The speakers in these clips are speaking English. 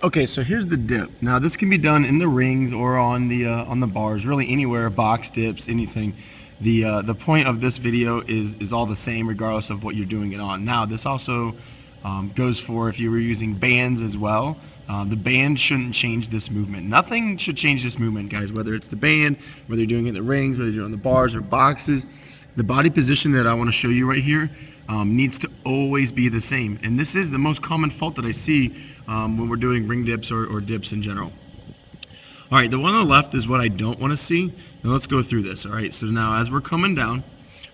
Okay, so here's the dip. Now this can be done in the rings or on the bars, really anywhere, box dips, anything. The point of this video is all the same regardless of what you're doing it on. Now this also goes for if you were using bands as well. The band shouldn't change this movement. Nothing should change this movement, guys, whether it's the band, whether you're doing it in the rings, whether you're doing it on the bars or boxes. The body position that I want to show you right here needs to always be the same. And this is the most common fault that I see when we're doing ring dips or dips in general. All right, the one on the left is what I don't want to see. Now let's go through this. All right, so now as we're coming down,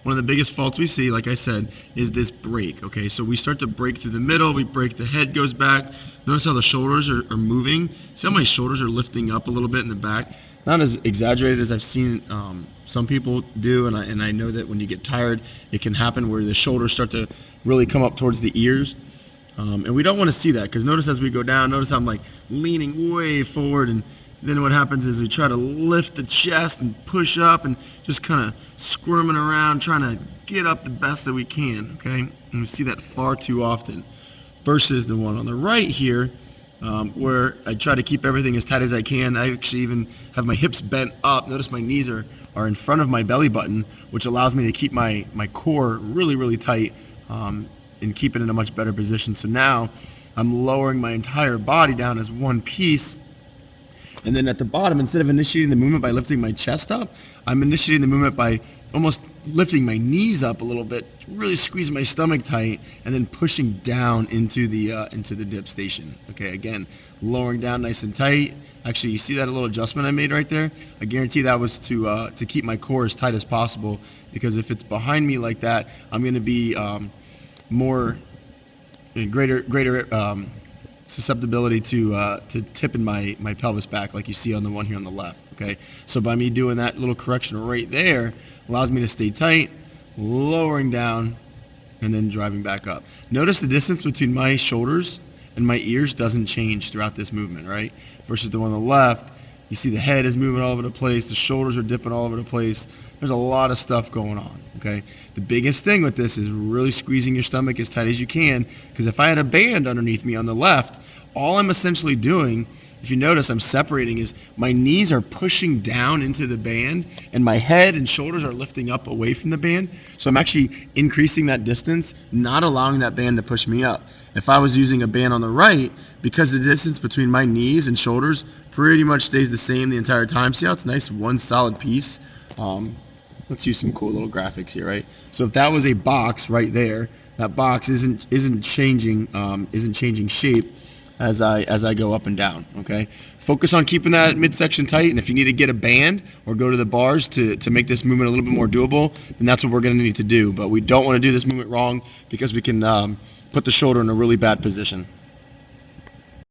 one of the biggest faults we see, like I said, is this break. Okay, so we start to break through the middle, we break, the head goes back. Notice how the shoulders are moving. See how my shoulders are lifting up a little bit in the back? Not as exaggerated as I've seen some people do, and I know that when you get tired, it can happen where the shoulders start to really come up towards the ears. And we don't want to see that, because notice as we go down, notice I'm like leaning way forward, and then what happens is we try to lift the chest and push up and just kind of squirming around, trying to get up the best that we can, okay? And we see that far too often. Versus the one on the right here, where I try to keep everything as tight as I can. I actually even have my hips bent up. Notice my knees are in front of my belly button, which allows me to keep my core really, really tight and keep it in a much better position. So now I'm lowering my entire body down as one piece. And then at the bottom, instead of initiating the movement by lifting my chest up, I'm initiating the movement by almost lifting my knees up a little bit, really squeezing my stomach tight, and then pushing down into the dip station. Okay, again, lowering down nice and tight. Actually, you see that little adjustment I made right there? I guarantee that was to keep my core as tight as possible, because if it's behind me like that, I'm going to be greater susceptibility to tipping my pelvis back, like you see on the one here on the left. Okay, so by me doing that little correction right there, allows me to stay tight, lowering down, and then driving back up. Notice the distance between my shoulders and my ears doesn't change throughout this movement, right? Versus the one on the left, you see the head is moving all over the place, the shoulders are dipping all over the place. There's a lot of stuff going on, okay? The biggest thing with this is really squeezing your stomach as tight as you can, because if I had a band underneath me on the left, all I'm essentially doing, if you notice I'm separating, is my knees are pushing down into the band and my head and shoulders are lifting up away from the band. So I'm actually increasing that distance, not allowing that band to push me up. If I was using a band on the right, because the distance between my knees and shoulders pretty much stays the same the entire time. See how it's nice, one solid piece? Let's use some cool little graphics here, right? So if that was a box right there, that box isn't changing shape as I go up and down, okay? Focus on keeping that midsection tight, and if you need to get a band or go to the bars to make this movement a little bit more doable, then that's what we're gonna need to do. But we don't wanna do this movement wrong, because we can put the shoulder in a really bad position.